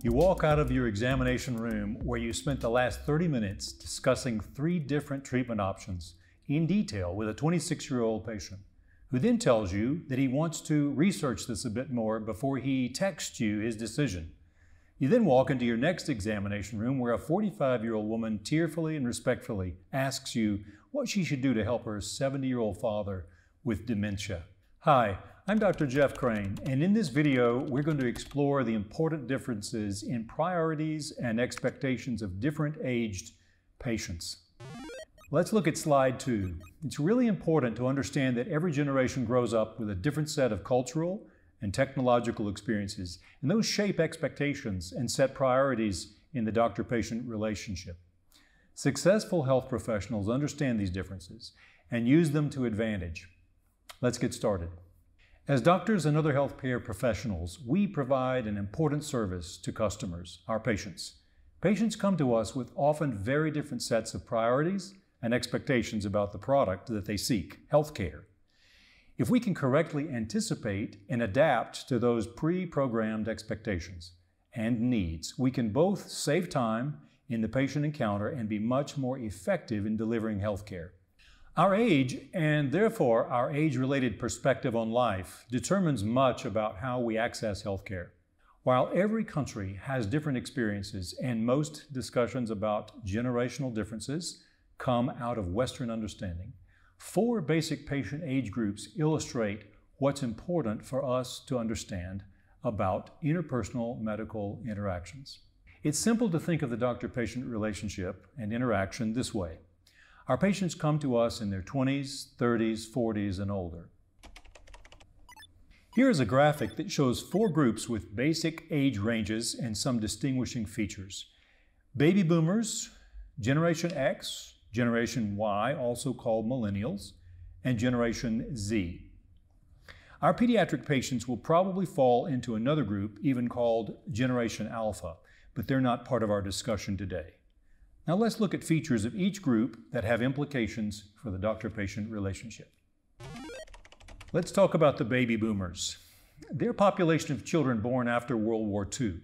You walk out of your examination room where you spent the last 30 minutes discussing 3 different treatment options in detail with a 26-year-old patient, who then tells you that he wants to research this a bit more before he texts you his decision. You then walk into your next examination room where a 45-year-old woman tearfully and respectfully asks you what she should do to help her 70-year-old father with dementia. Hi, I'm Dr. Jeff Crane, and in this video, we're going to explore the important differences in priorities and expectations of different aged patients. Let's look at slide 2. It's really important to understand that every generation grows up with a different set of cultural and technological experiences, and those shape expectations and set priorities in the doctor-patient relationship. Successful health professionals understand these differences and use them to advantage. Let's get started. As doctors and other healthcare professionals, we provide an important service to customers, our patients. Patients come to us with often very different sets of priorities and expectations about the product that they seek, healthcare. If we can correctly anticipate and adapt to those pre-programmed expectations and needs, we can both save time in the patient encounter and be much more effective in delivering healthcare. Our age, and therefore our age-related perspective on life, determines much about how we access healthcare. While every country has different experiences and most discussions about generational differences come out of Western understanding, 4 basic patient age groups illustrate what's important for us to understand about interpersonal medical interactions. It's simple to think of the doctor-patient relationship and interaction this way. Our patients come to us in their 20s, 30s, 40s, and older. Here is a graphic that shows 4 groups with basic age ranges and some distinguishing features. Baby boomers, Generation X, Generation Y, also called Millennials, and Generation Z. Our pediatric patients will probably fall into another group, even called Generation Alpha, but they're not part of our discussion today. Now let's look at features of each group that have implications for the doctor-patient relationship. Let's talk about the baby boomers. They're a population of children born after World War II,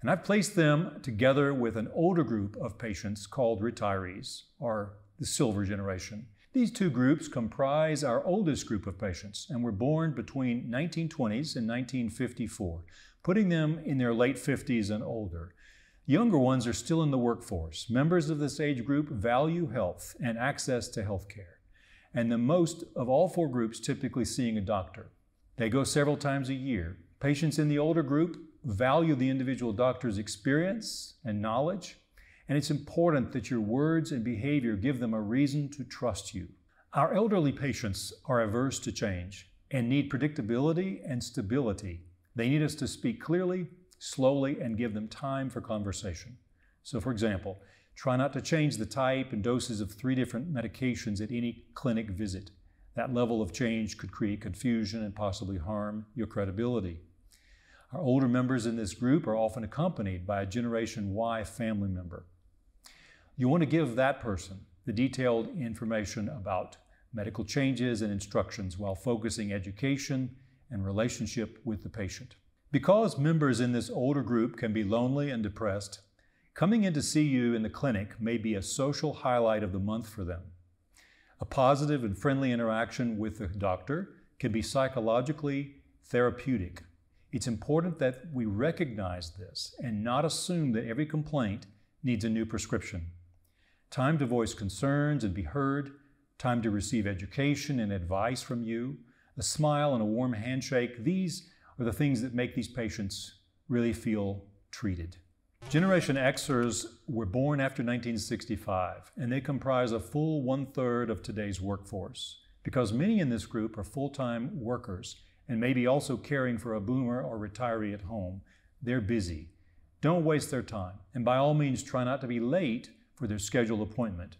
and I've placed them together with an older group of patients called retirees, or the silver generation. These 2 groups comprise our oldest group of patients and were born between 1920s and 1954, putting them in their late 50s and older. Younger ones are still in the workforce. Members of this age group value health and access to health care, and the most of all 4 groups typically seeing a doctor. They go several times a year. Patients in the older group value the individual doctor's experience and knowledge, and it's important that your words and behavior give them a reason to trust you. Our elderly patients are averse to change and need predictability and stability. They need us to speak clearly, slowly, and give them time for conversation. So for example, try not to change the type and doses of 3 different medications at any clinic visit. That level of change could create confusion and possibly harm your credibility. Our older members in this group are often accompanied by a Generation Y family member. You want to give that person the detailed information about medical changes and instructions while focusing education and relationship with the patient. Because members in this older group can be lonely and depressed, coming in to see you in the clinic may be a social highlight of the month for them. A positive and friendly interaction with the doctor can be psychologically therapeutic. It's important that we recognize this and not assume that every complaint needs a new prescription. Time to voice concerns and be heard, time to receive education and advice from you, a smile and a warm handshake, these are the things that make these patients really feel treated. Generation Xers were born after 1965, and they comprise a full 1/3 of today's workforce. Because many in this group are full-time workers and maybe also caring for a boomer or retiree at home, they're busy. Don't waste their time, and by all means try not to be late for their scheduled appointment.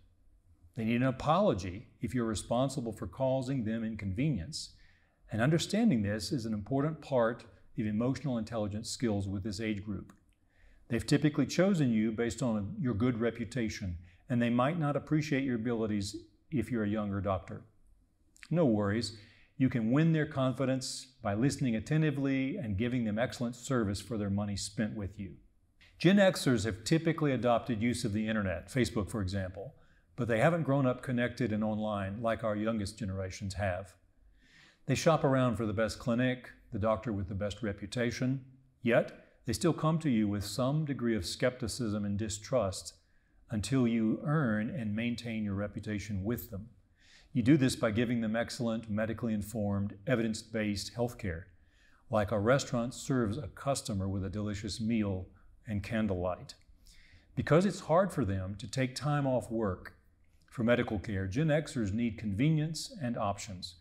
They need an apology if you're responsible for causing them inconvenience. And understanding this is an important part of emotional intelligence skills with this age group. They've typically chosen you based on your good reputation, and they might not appreciate your abilities if you're a younger doctor. No worries. You can win their confidence by listening attentively and giving them excellent service for their money spent with you. Gen Xers have typically adopted use of the internet, Facebook for example, but they haven't grown up connected and online like our youngest generations have. They shop around for the best clinic, the doctor with the best reputation, yet they still come to you with some degree of skepticism and distrust until you earn and maintain your reputation with them. You do this by giving them excellent, medically informed, evidence-based healthcare, like a restaurant serves a customer with a delicious meal and candlelight. Because it's hard for them to take time off work for medical care, Gen Xers need convenience and options.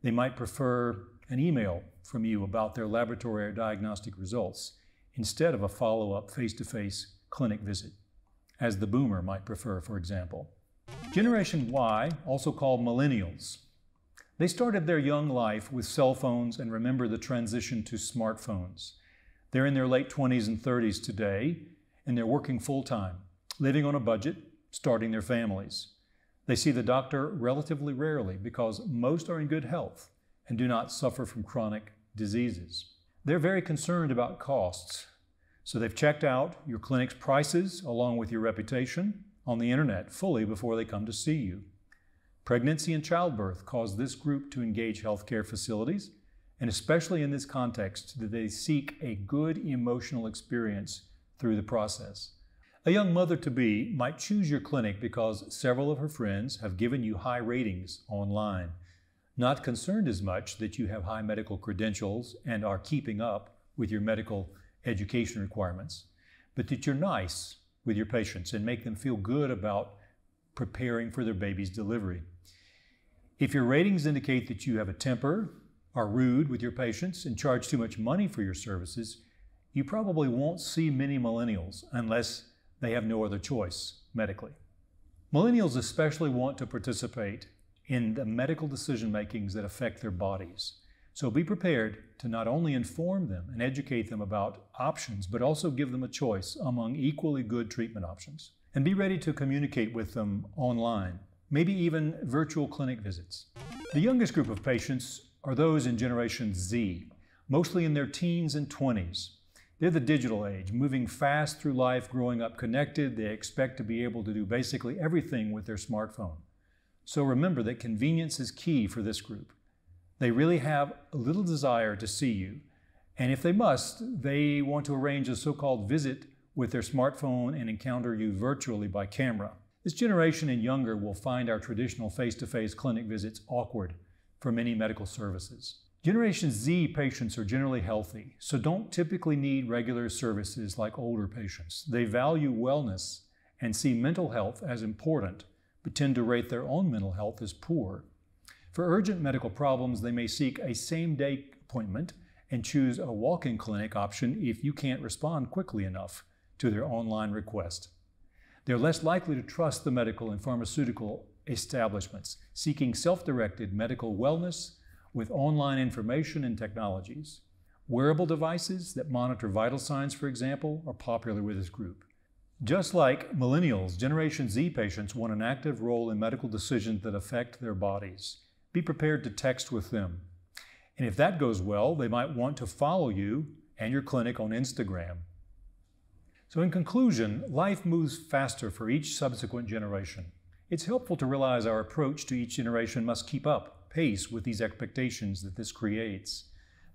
They might prefer an email from you about their laboratory or diagnostic results instead of a follow-up face-to-face clinic visit, as the boomer might prefer, for example. Generation Y, also called Millennials, they started their young life with cell phones and remember the transition to smartphones. They're in their late 20s and 30s today, and they're working full-time, living on a budget, starting their families. They see the doctor relatively rarely because most are in good health and do not suffer from chronic diseases. They're very concerned about costs, so they've checked out your clinic's prices along with your reputation on the internet fully before they come to see you. Pregnancy and childbirth cause this group to engage healthcare facilities, and especially in this context, that they seek a good emotional experience through the process. A young mother-to-be might choose your clinic because several of her friends have given you high ratings online, not concerned as much that you have high medical credentials and are keeping up with your medical education requirements, but that you're nice with your patients and make them feel good about preparing for their baby's delivery. If your ratings indicate that you have a temper, are rude with your patients, and charge too much money for your services, you probably won't see many millennials unless they have no other choice medically. Millennials especially want to participate in the medical decision-makings that affect their bodies. So be prepared to not only inform them and educate them about options, but also give them a choice among equally good treatment options. And be ready to communicate with them online, maybe even virtual clinic visits. The youngest group of patients are those in Generation Z, mostly in their teens and 20s. They're the digital age, moving fast through life, growing up connected. They expect to be able to do basically everything with their smartphone. So remember that convenience is key for this group. They really have a little desire to see you, and if they must, they want to arrange a so-called visit with their smartphone and encounter you virtually by camera. This generation and younger will find our traditional face-to-face clinic visits awkward for many medical services. Generation Z patients are generally healthy, so don't typically need regular services like older patients. They value wellness and see mental health as important, but tend to rate their own mental health as poor. For urgent medical problems, they may seek a same-day appointment and choose a walk-in clinic option if you can't respond quickly enough to their online request. They're less likely to trust the medical and pharmaceutical establishments, seeking self-directed medical wellness with online information and technologies. Wearable devices that monitor vital signs, for example, are popular with this group. Just like millennials, Generation Z patients want an active role in medical decisions that affect their bodies. Be prepared to text with them. And if that goes well, they might want to follow you and your clinic on Instagram. So in conclusion, life moves faster for each subsequent generation. It's helpful to realize our approach to each generation must keep up pace with these expectations that this creates.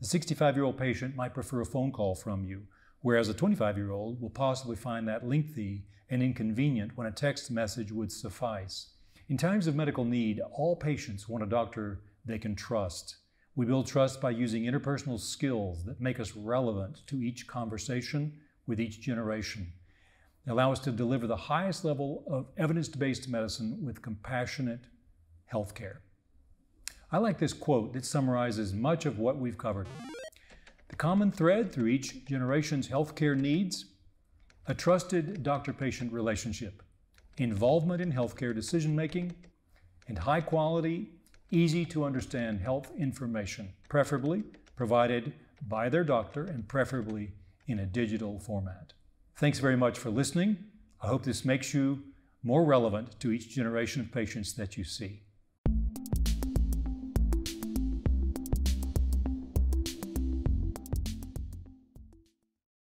The 65-year-old patient might prefer a phone call from you, whereas a 25-year-old will possibly find that lengthy and inconvenient when a text message would suffice. In times of medical need, all patients want a doctor they can trust. We build trust by using interpersonal skills that make us relevant to each conversation with each generation. They allow us to deliver the highest level of evidence-based medicine with compassionate healthcare. I like this quote that summarizes much of what we've covered. The common thread through each generation's healthcare needs: a trusted doctor-patient relationship, involvement in healthcare decision-making, and high-quality, easy-to-understand health information, preferably provided by their doctor and preferably in a digital format. Thanks very much for listening. I hope this makes you more relevant to each generation of patients that you see.